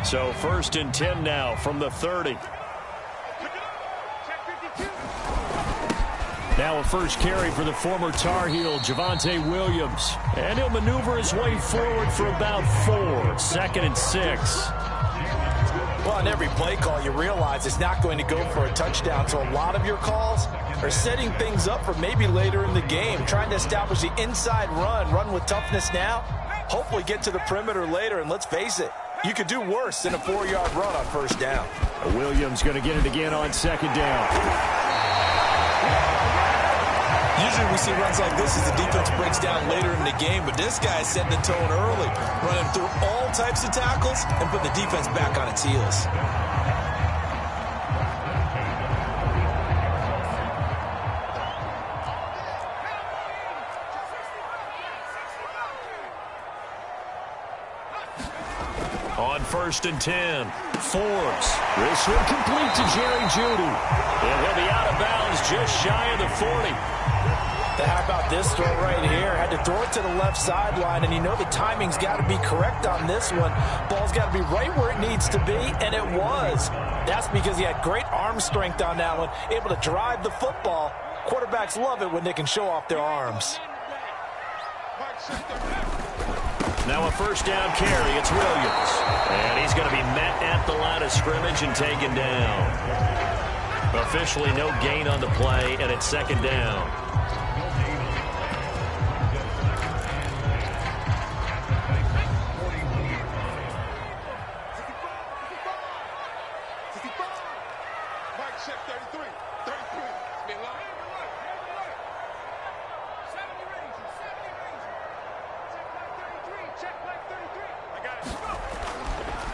So 1st and 10 now from the 30. Now a first carry for the former Tar Heel, Javonte Williams. And he'll maneuver his way forward for about 4. 2nd and 6. Well, on every play call, you realize it's not going to go for a touchdown. So a lot of your calls are setting things up for maybe later in the game, trying to establish the inside run with toughness now, hopefully get to the perimeter later. And let's face it, you could do worse than a 4-yard run on 1st down. Williams going to get it again on 2nd down. Usually we see runs like this as the defense breaks down later in the game, but this guy is setting the tone early, running through all types of tackles and putting the defense back on its heels. On 1st and 10, Forbes. This one complete to Jerry Jeudy. And he'll be out of bounds just shy of the 40. How about this throw right here? Had to throw it to the left sideline, and you know the timing's got to be correct on this one. Ball's got to be right where it needs to be, and it was. That's because he had great arm strength on that one, able to drive the football. Quarterbacks love it when they can show off their arms. Now a 1st down carry. It's Williams. And he's going to be met at the line of scrimmage and taken down. Officially no gain on the play, and it's 2nd down.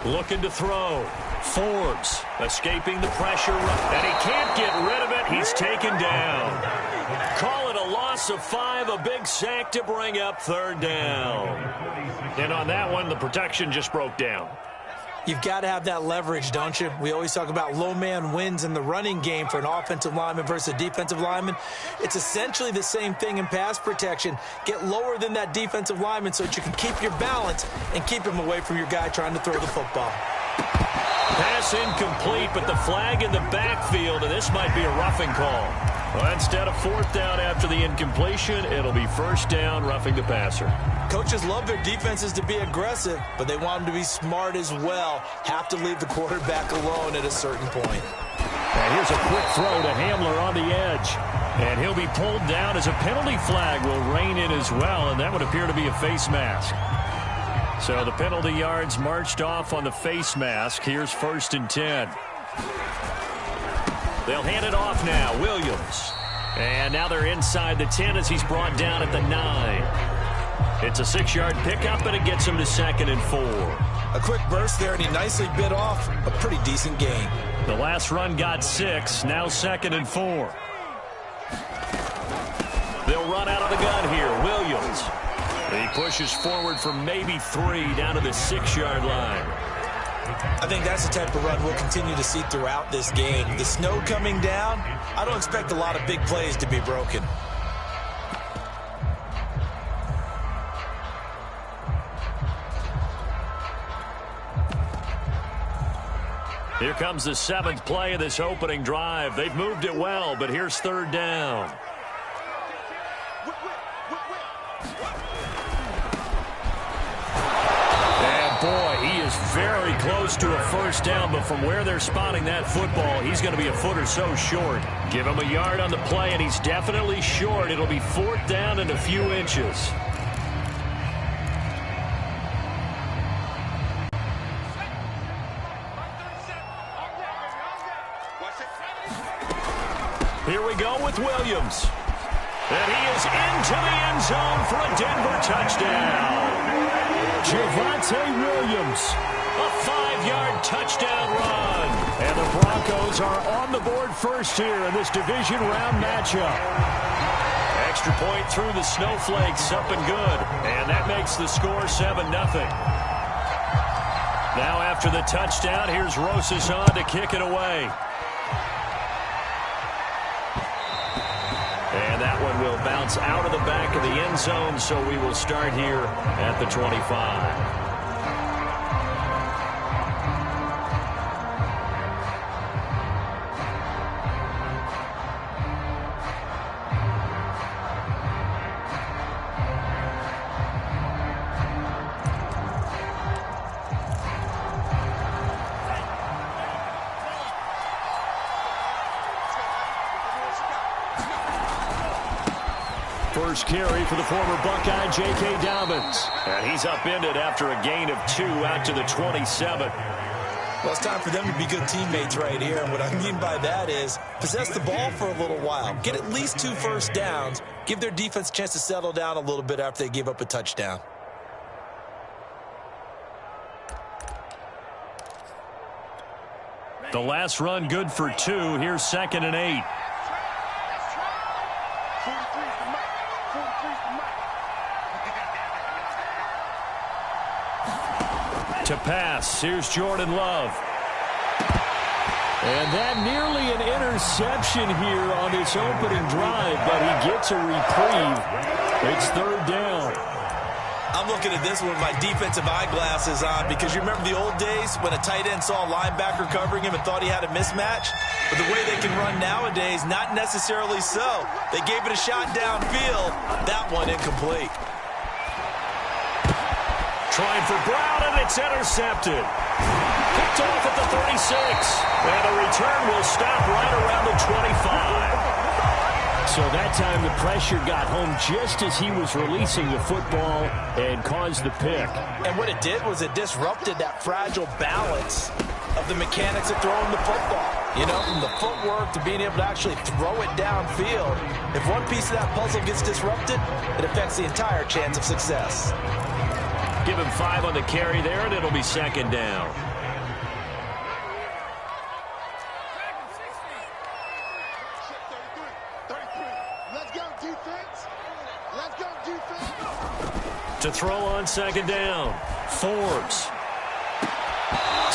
Looking to throw. Forbes escaping the pressure, and he can't get rid of it. He's taken down. Call it a loss of 5, a big sack to bring up 3rd down. And on that one, the protection just broke down. You've got to have that leverage, don't you? We always talk about low man wins in the running game for an offensive lineman versus a defensive lineman. It's essentially the same thing in pass protection. Get lower than that defensive lineman so that you can keep your balance and keep him away from your guy trying to throw the football. Pass incomplete, but the flag in the backfield, and this might be a roughing call. Well, instead of 4th down after the incompletion, it'll be 1st down, roughing the passer. Coaches love their defenses to be aggressive, but they want them to be smart as well. Have to leave the quarterback alone at a certain point. And here's a quick throw to Hamler on the edge. And he'll be pulled down as a penalty flag will rein in as well, and that would appear to be a face mask. So the penalty yards marched off on the face mask. Here's 1st and 10. They'll hand it off now. Williams. And now they're inside the 10 as he's brought down at the 9. It's a 6-yard pickup, and it gets him to 2nd and 4. A quick burst there, and he nicely bit off a pretty decent gain. The last run got 6. Now 2nd and 4. They'll run out of the gun here. Williams. He pushes forward for maybe 3 down to the 6-yard line. I think that's the type of run we'll continue to see throughout this game. The snow coming down, I don't expect a lot of big plays to be broken. Here comes the 7th play of this opening drive. They've moved it well, but here's 3rd down. Boy, he is very close to a 1st down, but from where they're spotting that football, he's going to be a foot or so short. Give him a yard on the play, and he's definitely short. It'll be 4th down and a few inches. Here we go with Williams. And he is into the end zone for a Denver touchdown. Javonte Williams, a 5-yard touchdown run. And the Broncos are on the board first here in this division round matchup. Extra point through the snowflakes, up and good. And that makes the score 7-0. Now after the touchdown, here's Rosas on to kick it away. And that one will bounce out of the back of the end zone, so we will start here at the 25. first carry for the former Buckeye, J.K. Dobbins. And he's upended after a gain of 2 out to the 27. Well, it's time for them to be good teammates right here. And what I mean by that is possess the ball for a little while. Get at least 2 first downs. Give their defense a chance to settle down a little bit after they give up a touchdown. The last run good for 2. Here's 2nd and 8. To pass, here's Jordan Love. And that nearly an interception here on this opening drive, but he gets a reprieve. It's 3rd down. I'm looking at this with my defensive eyeglasses on because you remember the old days when a tight end saw a linebacker covering him and thought he had a mismatch? But the way they can run nowadays, not necessarily so. They gave it a shot downfield. That one incomplete. Trying for Brown, and it's intercepted. Picked off at the 36. And the return will stop right around the 25. So that time the pressure got home just as he was releasing the football and caused the pick. And what it did was it disrupted that fragile balance of the mechanics of throwing the football. You know, from the footwork to being able to actually throw it downfield. If one piece of that puzzle gets disrupted, it affects the entire chance of success. Give him 5 on the carry there, and it'll be 2nd down. To throw on 2nd down, Forbes.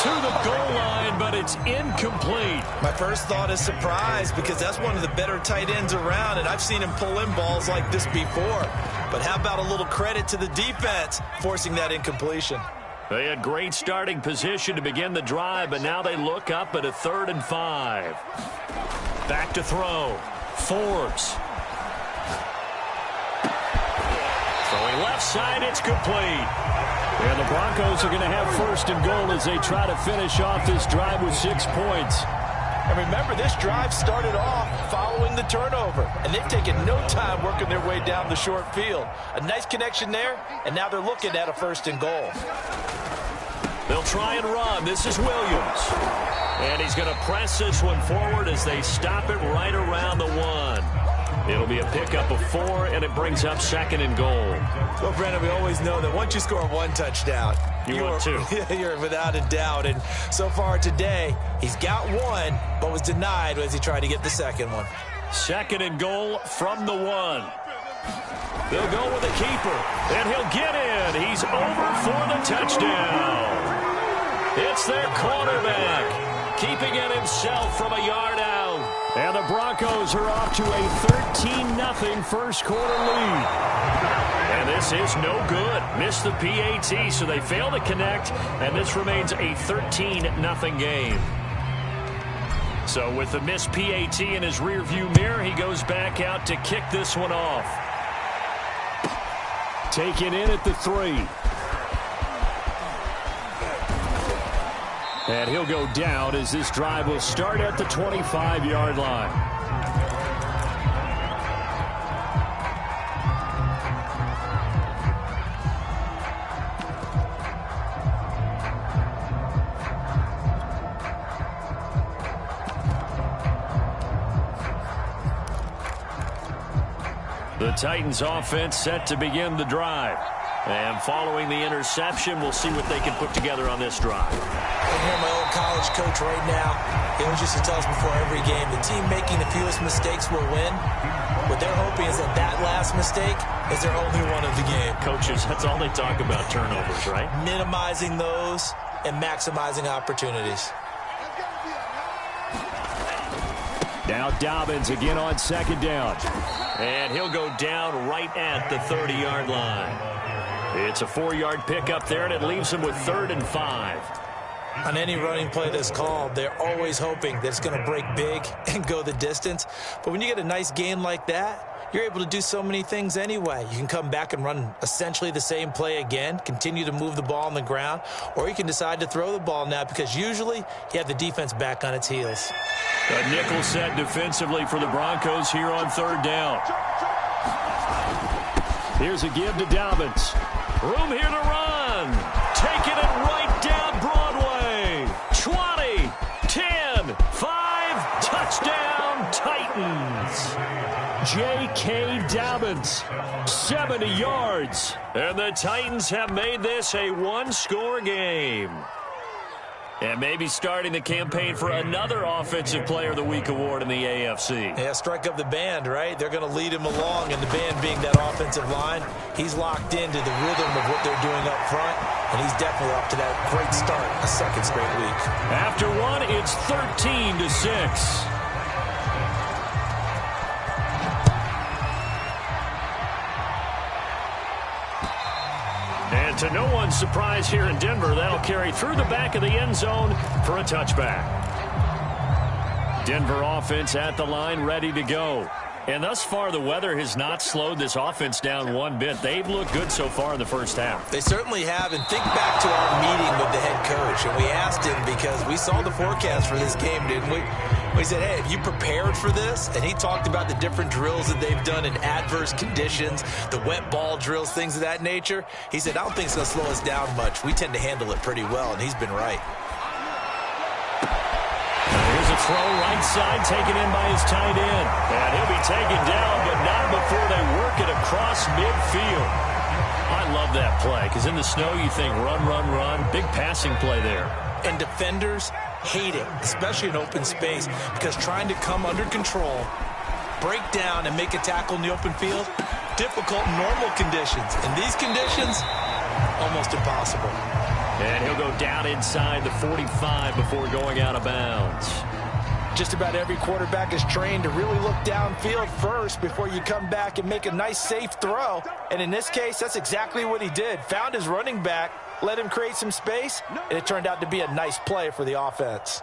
To the goal line, but it's incomplete. My first thought is surprise because that's one of the better tight ends around, and I've seen him pull in balls like this before. But how about a little credit to the defense forcing that incompletion? They had great starting position to begin the drive, but now they look up at a 3rd and 5. Back to throw. Forbes. Throwing left side, it's complete. And the Broncos are going to have 1st and goal as they try to finish off this drive with 6 points. And remember, this drive started off following the turnover, and they've taken no time working their way down the short field. A nice connection there, and now they're looking at a 1st and goal. They'll try and run. This is Williams. And he's going to press this one forward as they stop it right around the 1. It'll be a pickup of 4, and it brings up 2nd and goal. Well, Brandon, we always know that once you score 1 touchdown, you want 2. You're without a doubt. And so far today, he's got 1, but was denied as he tried to get the 2nd one. 2nd and goal from the 1. They'll go with the keeper, and he'll get in. He's over for the touchdown. It's their quarterback, keeping it himself from a yard out. And the Broncos are off to a 13-0 first quarter lead. And this is no good. Missed the PAT, so they fail to connect, and this remains a 13-0 game. So with the missed PAT in his rearview mirror, he goes back out to kick this one off. Taken in at the 3. And he'll go down as this drive will start at the 25-yard line. The Titans offense set to begin the drive. And following the interception, we'll see what they can put together on this drive. I hear my old college coach right now. He always used to tell us before every game, the team making the fewest mistakes will win. What they're hoping is that that last mistake is their only one of the game. Coaches, that's all they talk about, turnovers, right? Minimizing those and maximizing opportunities. Now Dobbins again on 2nd down. And he'll go down right at the 30-yard line. It's a 4-yard pickup there, and it leaves him with 3rd and 5. On any running play that's called, they're always hoping that it's going to break big and go the distance. But when you get a nice gain like that, you're able to do so many things anyway. You can come back and run essentially the same play again, continue to move the ball on the ground, or you can decide to throw the ball now because usually you have the defense back on its heels. A nickel set defensively for the Broncos here on 3rd down. Here's a give to Dobbins. Room here to run. Taking it right down Broadway. 20, 10, 5, touchdown Titans. J.K. Dobbins, 70 yards. And the Titans have made this a one-score game. And maybe starting the campaign for another Offensive Player of the Week award in the AFC. Yeah, strike up the band, right? They're going to lead him along, and the band being that offensive line, he's locked into the rhythm of what they're doing up front, and he's definitely off to that great start, a second straight week. After one, it's 13-6. And to no one's surprise here in Denver, that'll carry through the back of the end zone for a touchback. Denver offense at the line, ready to go. And thus far, the weather has not slowed this offense down one bit. They've looked good so far in the first half. They certainly have. And think back to our meeting with the head coach. And we asked him, because we saw the forecast for this game, didn't we? We said, hey, have you prepared for this? And he talked about the different drills that they've done in adverse conditions, the wet ball drills, things of that nature. He said, I don't think it's going to slow us down much. We tend to handle it pretty well, and he's been right. Here's a throw right side, taken in by his tight end. And he'll be taken down, but not before they work it across midfield. I love that play, because in the snow you think run, run, run. Big passing play there. And defenders hate it, especially in open space, because trying to come under control, break down, and make a tackle in the open field, difficult in normal conditions. In these conditions, almost impossible. And he'll go down inside the 45 before going out of bounds. Just about every quarterback is trained to really look downfield first before you come back and make a nice, safe throw. And in this case, that's exactly what he did. Found his running back, let him create some space, and it turned out to be a nice play for the offense.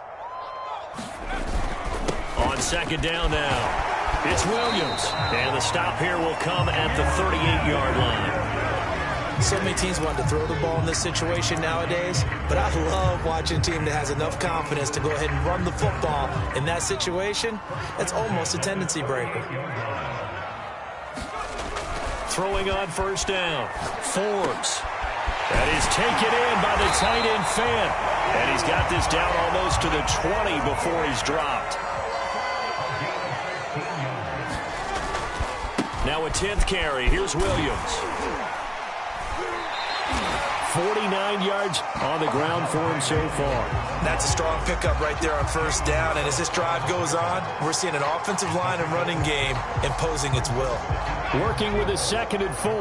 On second down now, it's Williams. And the stop here will come at the 38-yard line. So many teams want to throw the ball in this situation nowadays, but I love watching a team that has enough confidence to go ahead and run the football in that situation. That's almost a tendency breaker. Throwing on first down, Forbes. That is taken in by the tight end Fant. And he's got this down almost to the 20 before he's dropped. Now a 10th carry. Here's Williams. 49 yards on the ground for him so far. That's a strong pickup right there on first down. And as this drive goes on, we're seeing an offensive line and running game imposing its will. Working with a 2nd and 4.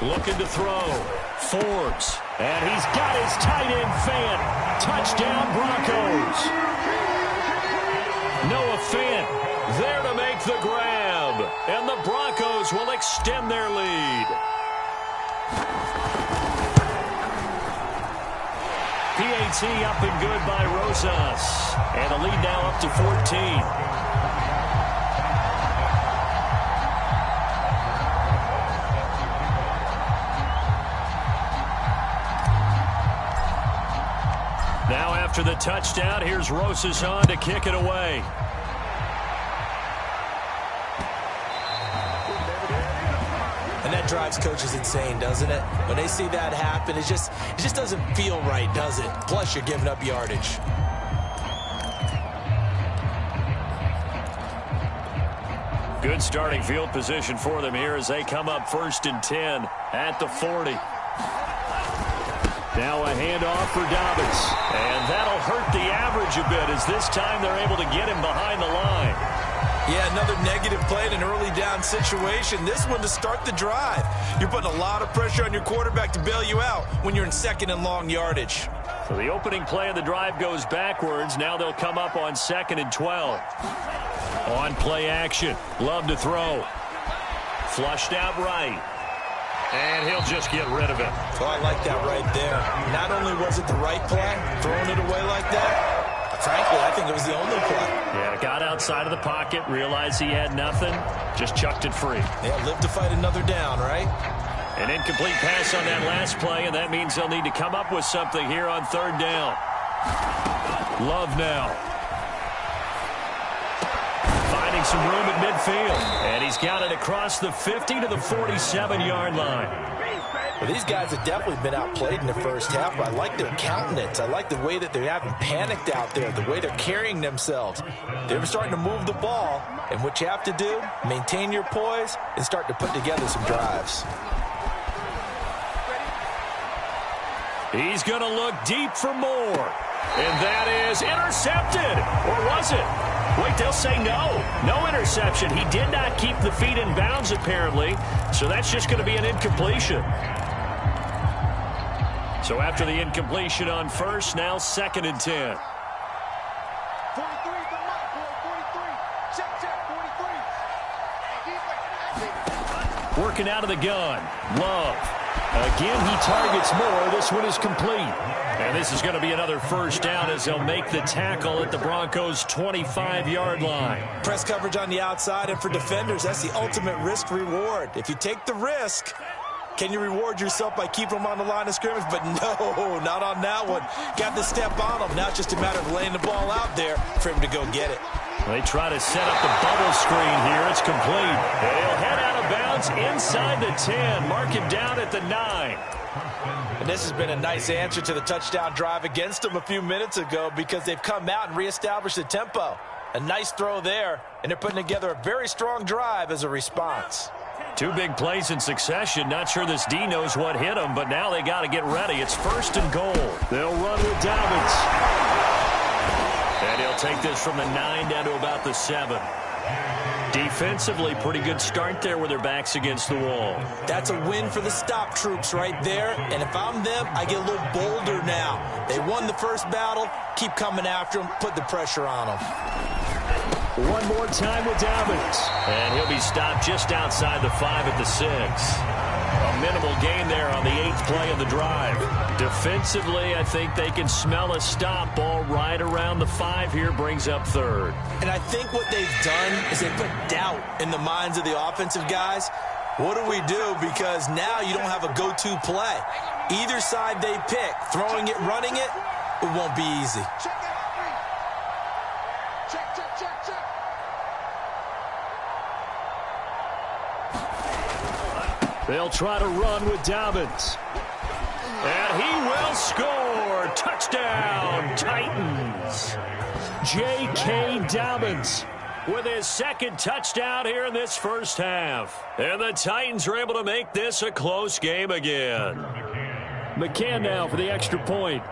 Looking to throw. Forbes. And he's got his tight end Fant. Touchdown Broncos. Noah Fant there to make the grab. And the Broncos will extend their lead. PAT up and good by Rosas. And the lead now up to 14. Now after the touchdown, here's Rosas on to kick it away. And that drives coaches insane, doesn't it? When they see that happen, it just doesn't feel right, does it? Plus, you're giving up yardage. Good starting field position for them here as they come up 1st and 10 at the 40. Now a handoff for Dobbins. And that'll hurt the average a bit as this time they're able to get him behind the line. Yeah, another negative play in an early down situation. This one to start the drive. You're putting a lot of pressure on your quarterback to bail you out when you're in 2nd and long yardage. So the opening play of the drive goes backwards. Now they'll come up on 2nd and 12. On play action. Love to throw. Flushed out right. And he'll just get rid of it. Oh, I like that right there. Not only was it the right play, throwing it away like that, frankly, I think it was the only play. Yeah, got outside of the pocket, realized he had nothing, just chucked it free. Yeah, live to fight another down, right? An incomplete pass on that last play, and that means they'll need to come up with something here on 3rd down. Love now. some room at midfield. And he's got it across the 50 to the 47-yard line. Well, these guys have definitely been outplayed in the first half, but I like their countenance. I like the way that they haven't panicked out there, the way they're carrying themselves. They're starting to move the ball, and what you have to do, maintain your poise and start to put together some drives. He's going to look deep for more. And that is intercepted. Or was it? Wait, they'll say no. No interception. He did not keep the feet in bounds, apparently. So that's just going to be an incompletion. So after the incompletion on first, now 2nd and 10. 43. Working out of the gun. Love. Again, he targets more. This one is complete. And this is going to be another first down as they'll make the tackle at the Broncos' 25-yard line. Press coverage on the outside, and for defenders, that's the ultimate risk-reward. If you take the risk, can you reward yourself by keeping them on the line of scrimmage? But no, not on that one. Got to step on them. Now it's just a matter of laying the ball out there for him to go get it. They try to set up the bubble screen here. It's complete. They'll head out of bounds inside the 10. Mark him down at the 9. And this has been a nice answer to the touchdown drive against them a few minutes ago because they've come out and reestablished the tempo. A nice throw there, and they're putting together a very strong drive as a response. 2 big plays in succession. Not sure this D knows what hit him, but now they got to get ready. It's 1st and goal. They'll run with Dobbins. And he'll take this from the 9 down to about the 7. Defensively, pretty good start there with their backs against the wall. That's a win for the stop troops right there. And if I'm them, I get a little bolder now. They won the first battle. Keep coming after them. Put the pressure on them. One more time with Dobbins. And he'll be stopped just outside the 5 at the 6. A minimal gain there on the 8th play of the drive. Defensively, I think they can smell a stop. Ball right around the 5 here, brings up 3rd. And I think what they've done is they put doubt in the minds of the offensive guys. What do we do? Because now you don't have a go-to play. Either side they pick, throwing it, running it, it won't be easy. They'll try to run with Dobbins. And he will score. Touchdown, Titans. J.K. Dobbins with his 2nd touchdown here in this first half. And the Titans are able to make this a close game again. McCann now for the extra point.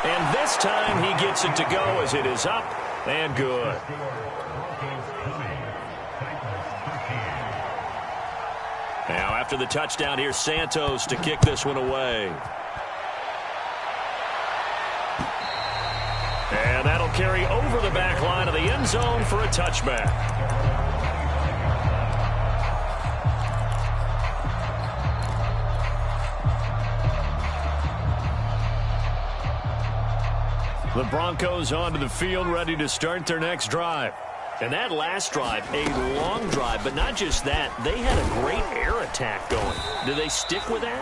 And this time he gets it to go as it is up and good. Now after the touchdown, here's Santos to kick this one away. And that'll carry over the back line of the end zone for a touchback. The Broncos onto the field, ready to start their next drive. And that last drive, a long drive, but not just that. They had a great air attack going. Do they stick with that?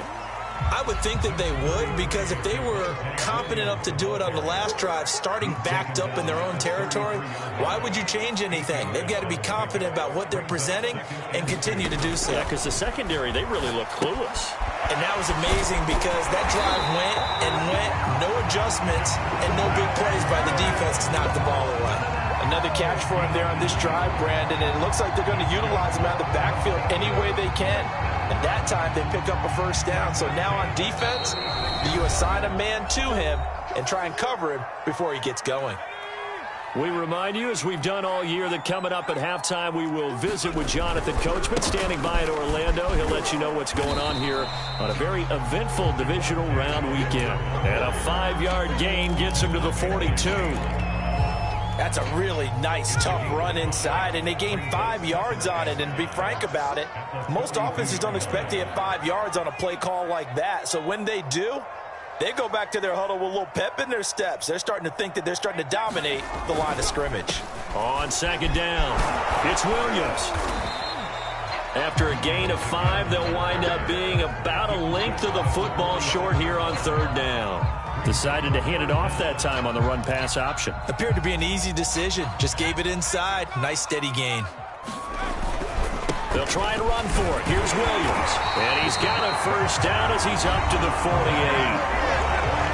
I would think that they would, because if they were confident enough to do it on the last drive, starting backed up in their own territory, why would you change anything? They've got to be confident about what they're presenting and continue to do so. Yeah, because the secondary, they really look clueless. And that was amazing because that drive went and went, no adjustments, and no big plays by the defense to knock the ball away. Another catch for him there on this drive, Brandon, and it looks like they're going to utilize him out of the backfield any way they can. And that time they pick up a first down. So now on defense, you assign a man to him and try and cover him before he gets going. We remind you, as we've done all year, that coming up at halftime, we will visit with Jonathan Coachman standing by in Orlando. He'll let you know what's going on here on a very eventful divisional round weekend. And a 5-yard gain gets him to the 42. That's a really nice, tough run inside, and they gained 5 yards on it. And to be frank about it, most offenses don't expect to get 5 yards on a play call like that. So when they do, they go back to their huddle with a little pep in their steps. They're starting to think that they're starting to dominate the line of scrimmage. On 2nd down, it's Williams. After a gain of 5, they'll wind up being about a length of the football short here on 3rd down. Decided to hand it off that time on the run-pass option. Appeared to be an easy decision. Just gave it inside. Nice steady gain. They'll try and run for it. Here's Williams. And he's got a first down as he's up to the 48.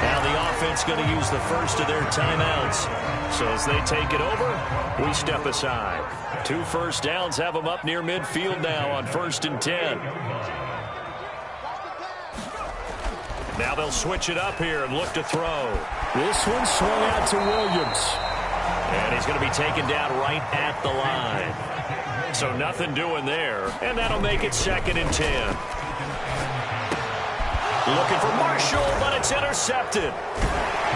Now the offense going to use the first of their timeouts. So as they take it over, we step aside. 2 first downs have them up near midfield now on 1st and 10. Now they'll switch it up here and look to throw. This one swung out to Williams. And he's going to be taken down right at the line. So nothing doing there. And that'll make it 2nd and 10. Looking for Marshall, but it's intercepted.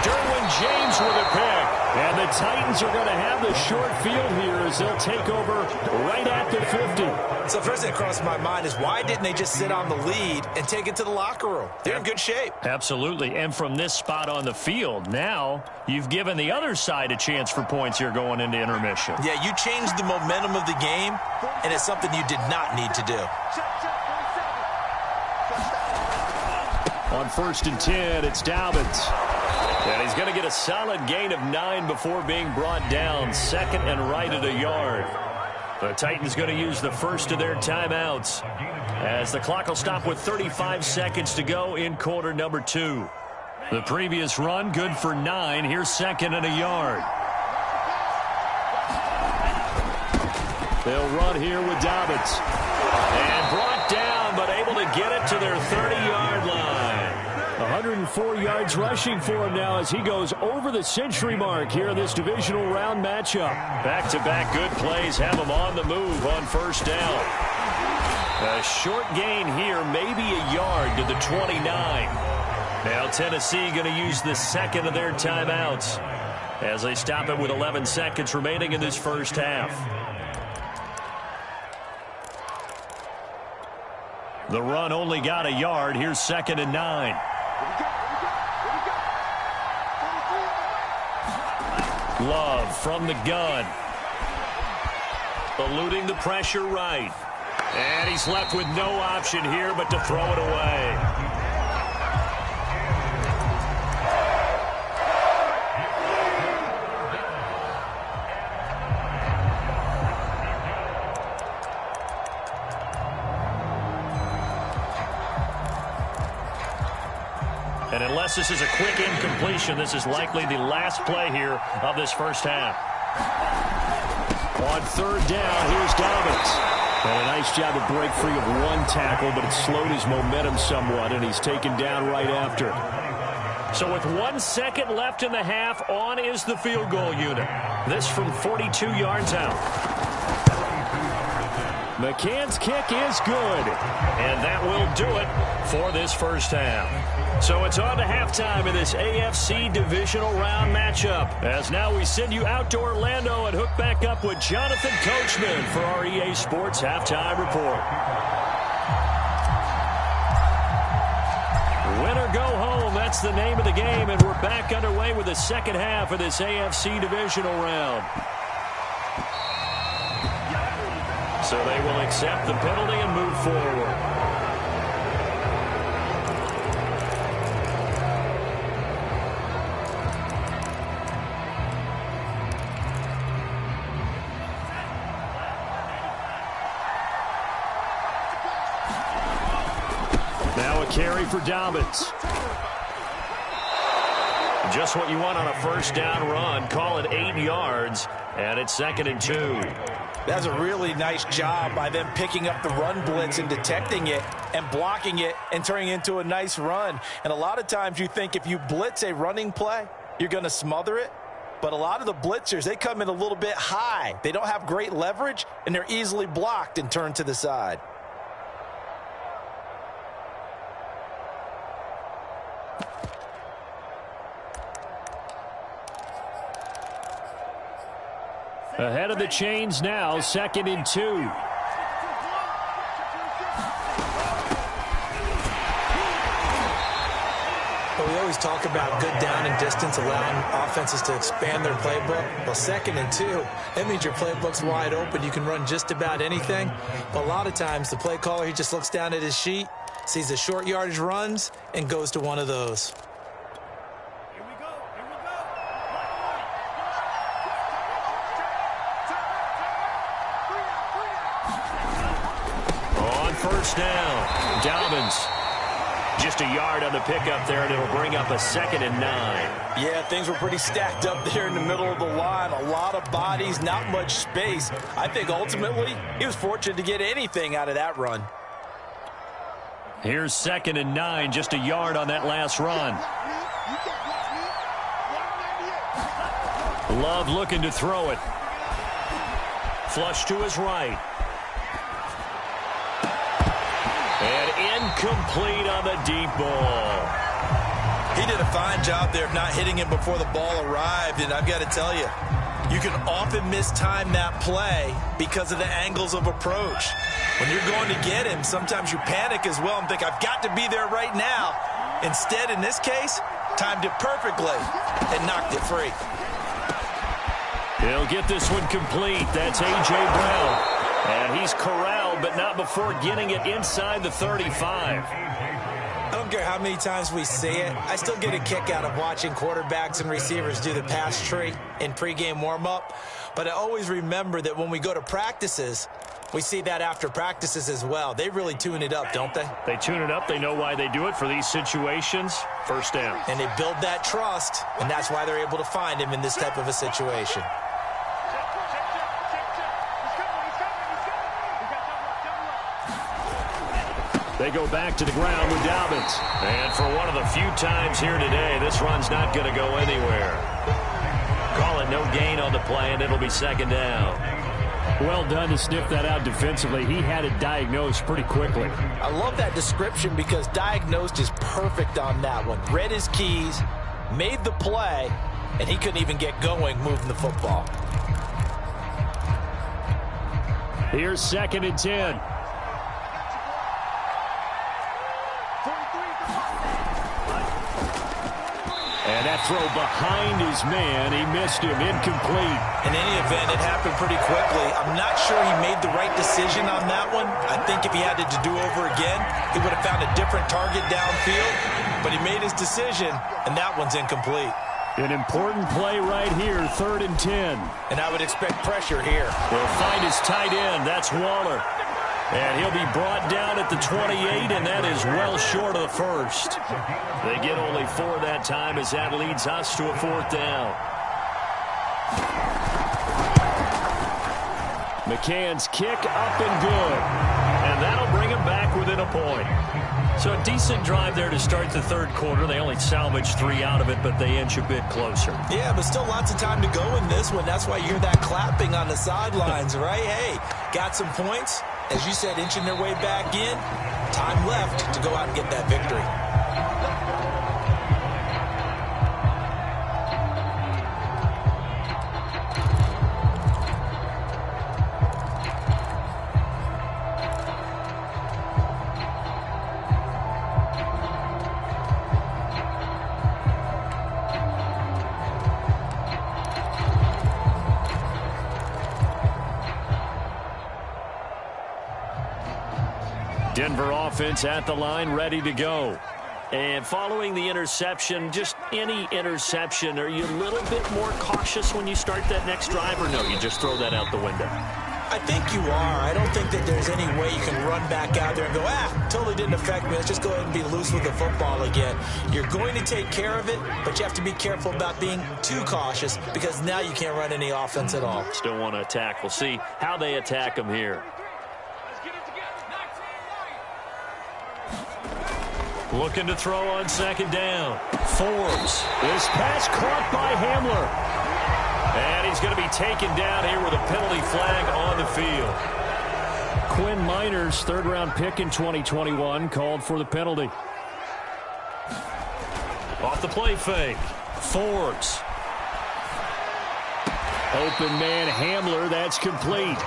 Derwin James with a pick. And the Titans are going to have the short field here as they'll take over right at the 50. So first thing that crossed my mind is why didn't they just sit on the lead and take it to the locker room? They're in good shape. Absolutely. And from this spot on the field, now you've given the other side a chance for points here going into intermission. Yeah, you changed the momentum of the game, and it's something you did not need to do. On 1st and 10, it's Dobbins. And he's going to get a solid gain of 9 before being brought down. 2nd and right at a yard. The Titans going to use the first of their timeouts as the clock will stop with 35 seconds to go in quarter number 2. The previous run good for 9. Here's 2nd and a yard. They'll run here with Dobbins. And brought down, but able to get it to their 30-yard line. 104 yards rushing for him now as he goes over the century mark here in this divisional round matchup. Back-to-back good plays have him on the move on 1st down. A short gain here, maybe a yard to the 29. Now Tennessee going to use the 2nd of their timeouts as they stop it with 11 seconds remaining in this first half. The run only got a yard. Here's 2nd and 9. Love from the gun. Eluding the pressure right. And he's left with no option here but to throw it away. And unless this is a quick incompletion, this is likely the last play here of this first half. On 3rd down, here's Dobbins. And a nice job to break free of one tackle, but it slowed his momentum somewhat, and he's taken down right after. So with 1 second left in the half, on is the field goal unit. This from 42 yards out. McCann's kick is good. And that will do it for this first half. So it's on to halftime in this AFC divisional round matchup. As now we send you out to Orlando and hook back up with Jonathan Coachman for our EA Sports Halftime Report. Win or go home, that's the name of the game, and we're back underway with the second half of this AFC divisional round. So they will accept the penalty and move forward. Now a carry for Dobbins. Just what you want on a first down run. Call it 8 yards, and it's 2nd and 2. That's a really nice job by them picking up the run blitz and detecting it and blocking it and turning it into a nice run. And a lot of times you think if you blitz a running play, you're going to smother it. But a lot of the blitzers, they come in a little bit high. They don't have great leverage, and they're easily blocked and turned to the side. Ahead of the chains now, 2nd and 2. Well, we always talk about good down and distance, allowing offenses to expand their playbook. Well, 2nd and 2, that means your playbook's wide open. You can run just about anything. But a lot of times, the play caller, he just looks down at his sheet, sees the short yardage runs, and goes to one of those. first down. Dobbins just a yard on the pickup there, and it'll bring up a 2nd and 9. Yeah, things were pretty stacked up there in the middle of the line. A lot of bodies, not much space. I think ultimately he was fortunate to get anything out of that run. Here's 2nd and 9, just a yard on that last run. Love looking to throw it. Flush to his right. And incomplete on the deep ball. He did a fine job there of not hitting him before the ball arrived, and I've got to tell you, you can often mistime that play because of the angles of approach. When you're going to get him, sometimes you panic as well and think, I've got to be there right now. Instead, in this case, timed it perfectly and knocked it free. He'll get this one complete. That's A.J. Brown. And he's corralled, but not before getting it inside the 35. I don't care how many times we see it. I still get a kick out of watching quarterbacks and receivers do the pass tree in pregame warm-up. But I always remember that when we go to practices, we see that after practices as well. They really tune it up, don't they? They tune it up. They know why they do it for these situations. First down. And they build that trust, and that's why they're able to find him in this type of a situation. They go back to the ground with Dobbins. And for one of the few times here today, this run's not going to go anywhere. Call it no gain on the play, and it'll be 2nd down. Well done to sniff that out defensively. He had it diagnosed pretty quickly. I love that description because diagnosed is perfect on that one. Read his keys, made the play, and he couldn't even get going moving the football. Here's 2nd and 10. And that throw behind his man, he missed him, incomplete. In any event, it happened pretty quickly. I'm not sure he made the right decision on that one. I think if he had it to do over again, he would have found a different target downfield. But he made his decision, and that one's incomplete. An important play right here, 3rd and 10. And I would expect pressure here. He'll find his tight end. That's Waller. And he'll be brought down at the 28, and that is well short of the first. They get only 4 that time as that leads us to a 4th down. McCann's kick up and good. And that'll bring him back within a point. So a decent drive there to start the 3rd quarter. They only salvaged 3 out of it, but they inch a bit closer. Yeah, but still lots of time to go in this one. That's why you hear that clapping on the sidelines, right? Hey, got some points. As you said, inching their way back in. Time left to go out and get that victory. Denver offense at the line, ready to go. And following the interception, just any interception, are you a little bit more cautious when you start that next drive, or no, you just throw that out the window? I think you are. I don't think that there's any way you can run back out there and go, totally didn't affect me. Let's just go ahead and be loose with the football again. You're going to take care of it, but you have to be careful about being too cautious because now you can't run any offense at all. Still want to attack. We'll see how they attack them here. Looking to throw on 2nd down. Forbes. This pass caught by Hamler. And he's going to be taken down here with a penalty flag on the field. Quinn Miners, 3rd-round pick in 2021, called for the penalty. Off the play fake. Forbes. Open man Hamler, that's complete.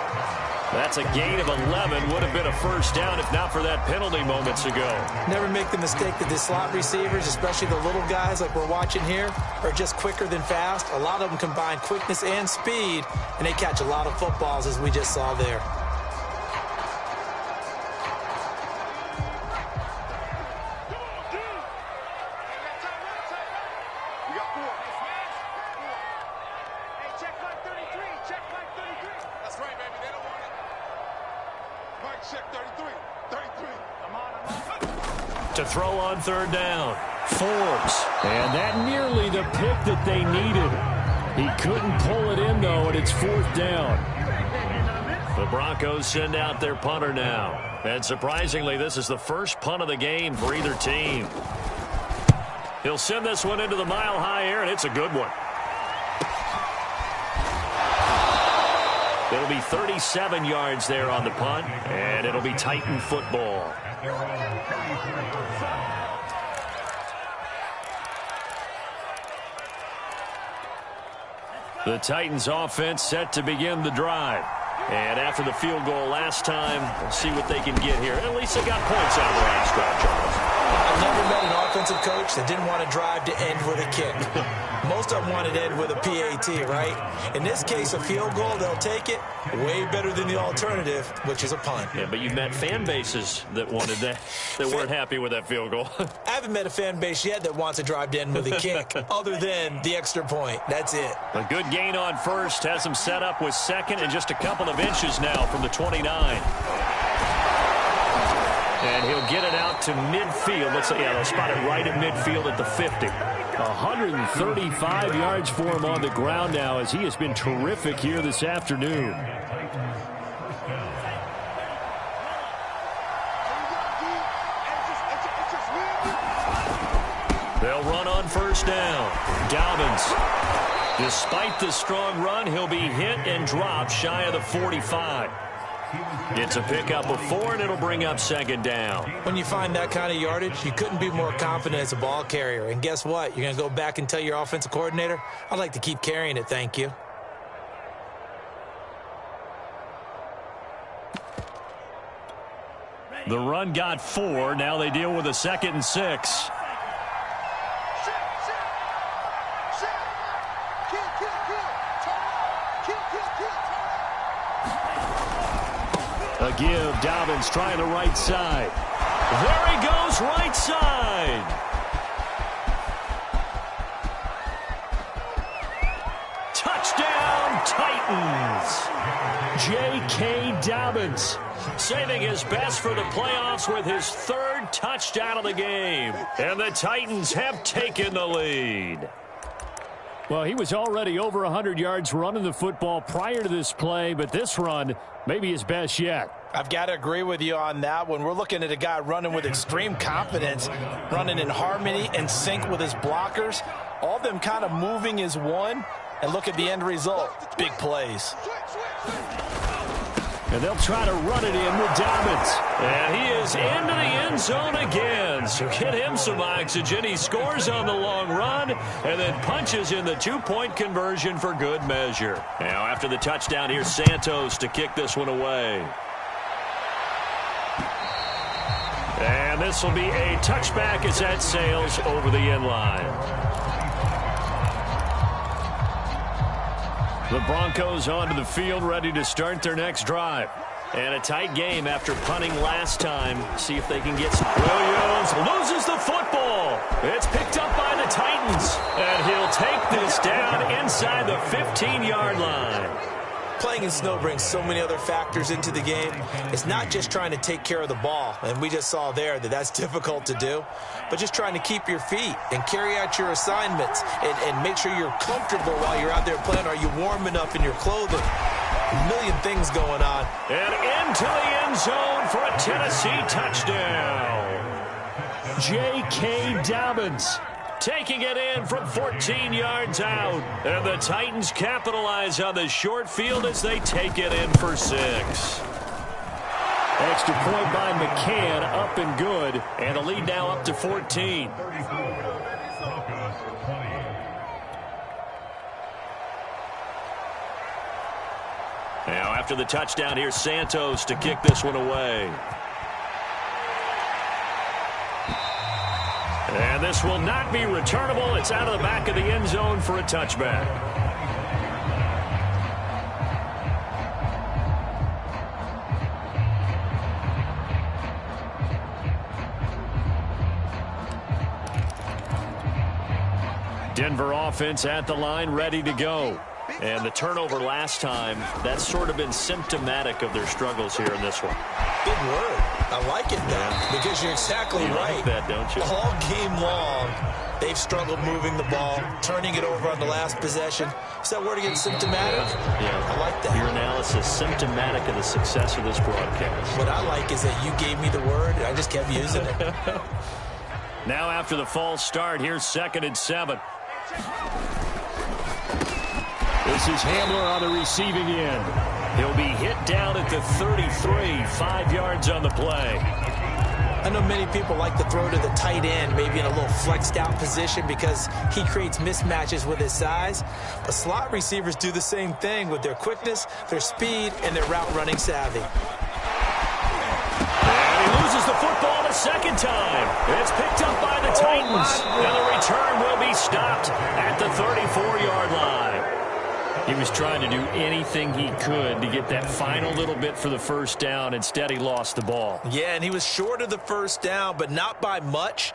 That's a gain of 11. Would have been a first down if not for that penalty moments ago. Never make the mistake that the slot receivers, especially the little guys like we're watching here, are just quicker than fast. A lot of them combine quickness and speed, and they catch a lot of footballs, as we just saw there. Check 33. To throw on third down, Forbes. And that nearly the pick that they needed. He couldn't pull it in, though, and it's fourth down. The Broncos send out their punter now. And surprisingly, this is the first punt of the game for either team. He'll send this one into the mile-high air, and it's a good one. It'll be 37 yards there on the punt, and it'll be Titan football. The Titans offense set to begin the drive. And after the field goal last time, we'll see what they can get here. At least they got points out of the last drive, Charles. I've never met an offensive coach that didn't want to drive to end with a kick. Most of them wanted to end with a PAT, right? In this case, a field goal, they'll take it. Way better than the alternative, which is a punt. Yeah, but you've met fan bases that wanted that, that weren't happy with that field goal. I haven't met a fan base yet that wants to drive to end with a kick, other than the extra point. That's it. A good gain on first has them set up with second and just a couple of inches now from the 29. And he'll get it out to midfield. Let's say, yeah, they'll spot it right at midfield at the 50. 135 yards for him on the ground now, as he has been terrific here this afternoon. They'll run on first down. Dobbins. Despite the strong run, he'll be hit and dropped shy of the 45. It's a pickup of 4, and it'll bring up second down. When you find that kind of yardage, you couldn't be more confident as a ball carrier. And guess what? You're going to go back and tell your offensive coordinator, I'd like to keep carrying it, thank you. The run got 4. Now they deal with a 2nd and 6. A give. Dobbins trying the right side. There he goes, right side. Touchdown, Titans. J.K. Dobbins Saving his best for the playoffs with his 3rd touchdown of the game. And the Titans have taken the lead. Well, he was already over 100 yards running the football prior to this play, but this run may be his best yet. I've got to agree with you on that one. We're looking at a guy running with extreme confidence, running in harmony and sync with his blockers. All of them kind of moving as one. And look at the end result. Big plays. And they'll try to run it in with Dobbins. And he is into the end zone again. So get him some oxygen. He scores on the long run and then punches in the 2-point conversion for good measure. Now after the touchdown, here's Santos to kick this one away. And this will be a touchback as that sails over the end line. The Broncos onto the field, ready to start their next drive. And a tight game after punting last time. See if they can get some. Williams loses the football. It's picked up by the Titans. And he'll take this down inside the 15-yard line. Playing in snow brings so many other factors into the game. It's not just trying to take care of the ball, and we just saw there that that's difficult to do, but just trying to keep your feet and carry out your assignments and make sure you're comfortable while you're out there playing. Are you warm enough in your clothing? A million things going on. And into the end zone for a Tennessee touchdown. J.K. Dobbins taking it in from 14 yards out. And the Titans capitalize on the short field as they take it in for 6. Extra point by McCann, up and good. And the lead now up to 14. Now after the touchdown, here's Santos to kick this one away. And this will not be returnable. It's out of the back of the end zone for a touchback. Denver offense at the line, ready to go. And the turnover last time, that's sort of been symptomatic of their struggles here in this one. Big word. I like it, though, because you're exactly right. Like that, don't you? All game long, they've struggled moving the ball, turning it over on the last possession. Is that word again, symptomatic? Yeah. I like that. Your analysis, symptomatic of the success of this broadcast. What I like is that you gave me the word, and I just kept using it. Now after the false start, here's 2nd and 7. This is Hamler on the receiving end. He'll be hit down at the 33, 5 yards on the play. I know many people like to throw to the tight end, maybe in a little flexed out position because he creates mismatches with his size. But slot receivers do the same thing with their quickness, their speed, and their route running savvy. And he loses the football a second time. It's picked up by the Titans. And the return will be stopped at the 34-yard line. He was trying to do anything he could to get that final little bit for the first down. Instead, he lost the ball. Yeah, and he was short of the first down, but not by much.